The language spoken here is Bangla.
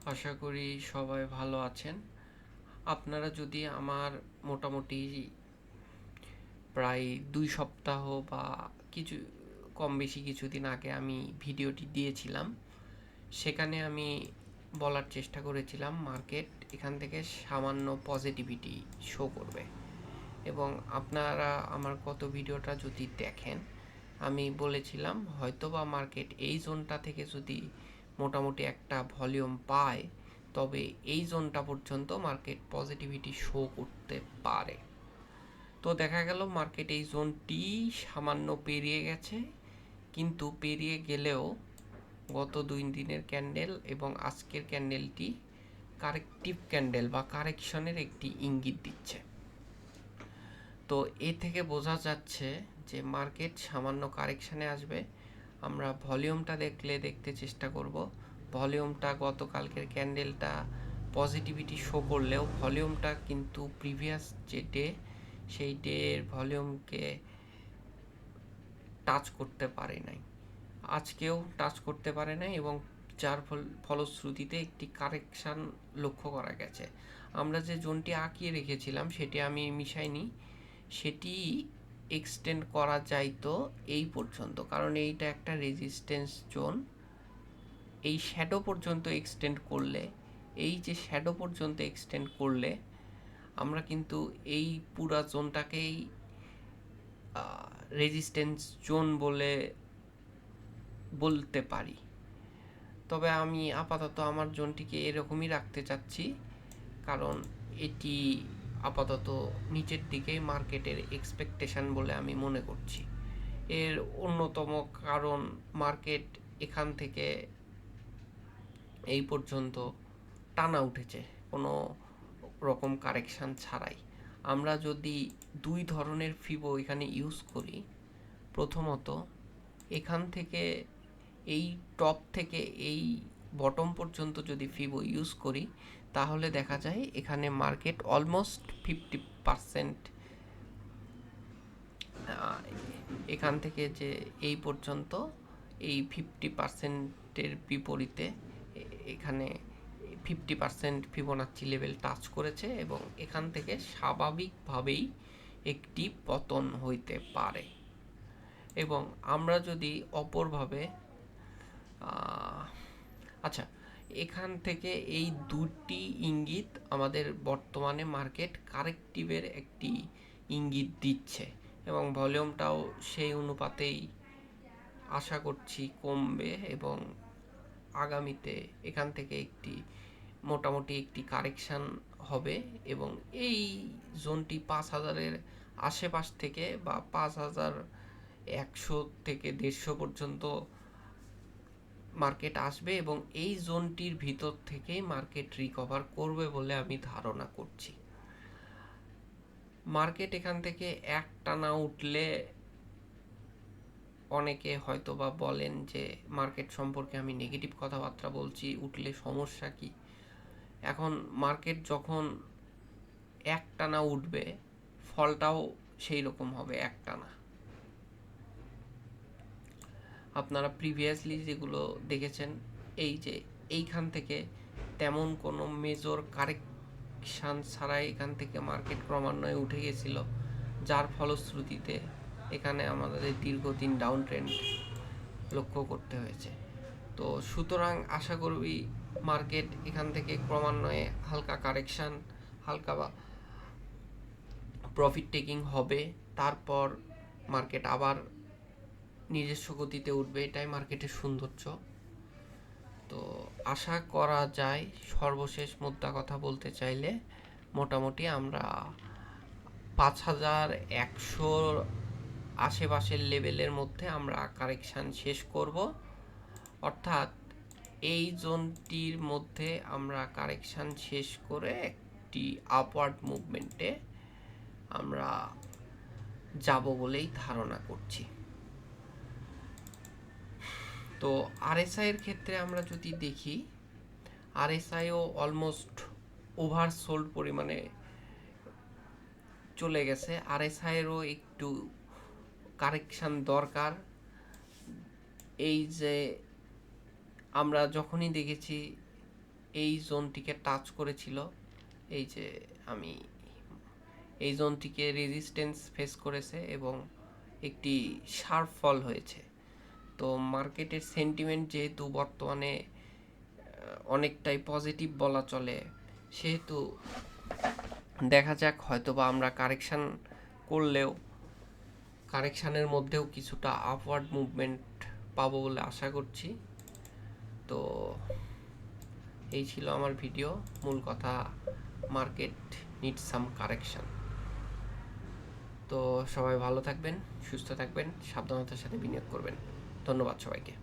আশা করি সবাই ভালো আছেন। আপনারা যদি আমার মোটামুটি প্রায় 2 সপ্তাহ বা কিছু কম বেশি কিছুদিন আগে আমি ভিডিওটি দিয়েছিলাম, সেখানে আমি বলার চেষ্টা করেছিলাম মার্কেট এখান থেকে সামান্য পজিটিভিটি শো করবে। এবং আপনারা আমার গত ভিডিওটা যদি দেখেন, আমি বলেছিলাম হয়তোবা মার্কেট এই জোনটা থেকে যদি মোটামুটি একটা ভলিউম পায়, তবে এই জোনটা পর্যন্ত মার্কেট পজিটিভিটি শো করতে পারে। তো দেখা গেল মার্কেট এই জোনটি সামান্য পেরিয়ে গেছে, কিন্তু পেরিয়ে গেলেও গত 2 দিনের ক্যান্ডেল এবং আজকের ক্যান্ডেলটি কারেক্টিভ ক্যান্ডেল বা কারেকশনের একটি ইঙ্গিত দিচ্ছে। তো এ থেকে বোঝা যাচ্ছে যে মার্কেট সামান্য কারেকশানে আসবে। আমরা ভলিউমটা দেখতে চেষ্টা করব। ভলিউমটা গতকালকের ক্যান্ডেলটা পজিটিভিটি শো করলেও ভলিউমটা কিন্তু প্রিভিয়াস যে ডে, সেই ডের ভলিউমকে টাচ করতে পারে নাই, আজকেও টাচ করতে পারে নাই, এবং যার ফলশ্রুতিতে একটি কারেকশান লক্ষ্য করা গেছে। আমরা যে জোনটি আঁকিয়ে রেখেছিলাম সেটি আমি মিশাইনি, সেটি এক্সটেন্ড করা যাইতো এই পর্যন্ত, কারণ এইটা একটা রেজিস্ট্যান্স জোন। এই শ্যাডো পর্যন্ত এক্সটেন্ড করলে, এই যে শ্যাডো পর্যন্ত এক্সটেন্ড করলে আমরা কিন্তু এই পুরা জোনটাকেই রেজিস্ট্যান্স জোন বলতে পারি। তবে আমি আপাতত আমার জোনটিকে এরকমই রাখতে চাচ্ছি, কারণ এটি আপাতত নিচের দিকে মার্কেটের এক্সপেকটেশন বলে আমি মনে করছি। এর অন্যতম কারণ মার্কেট এখান থেকে এই পর্যন্ত টানা উঠেছে কোনো রকম কারেকশান ছাড়াই। আমরা যদি 2 ধরনের ফিবো এখানে ইউজ করি, প্রথমত এখান থেকে এই টপ থেকে এই বটম পর্যন্ত যদি ফিবো ইউজ করি, তাহলে দেখা যায় এখানে মার্কেট অলমোস্ট 50%, এখান থেকে যে এই পর্যন্ত এই 50%-এর বিপরীতে এখানে 50% ফিবোনাচ্চি লেভেল টাচ করেছে, এবং এখান থেকে স্বাভাবিকভাবেই একটি পতন হইতে পারে। এবং আমরা যদি অপরভাবে আচ্ছা, এখান থেকে এই দুটি ইঙ্গিত আমাদের বর্তমানে মার্কেট কারেক্টিভের একটি ইঙ্গিত দিচ্ছে, এবং ভলিউমটাও সেই অনুপাতেই আশা করছি কমবে, এবং আগামীতে এখান থেকে মোটামুটি একটি কারেকশান হবে, এবং এই জোনটি 5,000-এর আশেপাশ থেকে বা 5,100 থেকে 150 পর্যন্ত মার্কেট আসবে, এবং এই জোনটির ভিতর থেকেই মার্কেট রিকভার করবে বলে আমি ধারণা করছি। মার্কেট এখান থেকে একটানা উঠলে অনেকে হয়তো বা বলেন যে মার্কেট সম্পর্কে আমি নেগেটিভ কথাবার্তা বলছি, উঠলে সমস্যা কি? এখন মার্কেট যখন একটানা উঠবে, ফলটাও সেই রকম হবে একটানা। আপনারা প্রিভিয়াসলি যেগুলো দেখেছেন, এই যে এইখান থেকে তেমন কোনো মেজর কারেকশান ছাড়াই এখান থেকে মার্কেট ক্রমান্বয়ে উঠে গেছিল, যার ফলশ্রুতিতে এখানে আমাদের দীর্ঘদিন ডাউন ট্রেন্ড লক্ষ্য করতে হয়েছে। তো সুতরাং আশা করবি মার্কেট এখান থেকে ক্রমান্বয়ে হালকা কারেকশান, হালকা বা প্রফিট টেকিং হবে, তারপর মার্কেট আবার নিজস্ব গতিতে উঠবে। এটাই মার্কেটের সৌন্দর্য। তো আশা করা যায়, সর্বশেষ মুদ্রা কথা বলতে চাইলে, মোটামুটি আমরা 5,100 আশেপাশের লেভেলের মধ্যে আমরা কারেকশান শেষ করব। অর্থাৎ এই জোনটির মধ্যে আমরা কারেকশান শেষ করে একটি আপওয়ার্ড মুভমেন্টে আমরা যাব বলেই ধারণা করছি। তো আরএসআই এর ক্ষেত্রে আমরা যদি দেখি, আরএসআইও অলমোস্ট ওভারসোল্ড পরিমাণে চলে গেছে। আরএসআইয়েরও একটু কারেকশান দরকার। এই যে আমরা যখনই দেখেছি এই জোনটিকে টাচ করেছিল, এই যে আমি এই জোনটিকে রেজিস্ট্যান্স ফেস করেছে এবং একটি শার্প ফল হয়েছে। তো মার্কেটের সেন্টিমেন্ট যেহেতু বর্তমানে অনেকটাই পজিটিভ বলা চলে, সেহেতু দেখা যাক, হয়তোবা আমরা কারেকশান করলেও কারেকশানের মধ্যেও কিছুটা আপওয়ার্ড মুভমেন্ট পাবো বলে আশা করছি। তো এই ছিল আমার ভিডিও। মূল কথা, মার্কেট নিড সাম কারেকশান। তো সবাই ভালো থাকবেন, সুস্থ থাকবেন, সাবধানতার সাথে বিনিয়োগ করবেন। ধন্যবাদ সবাইকে।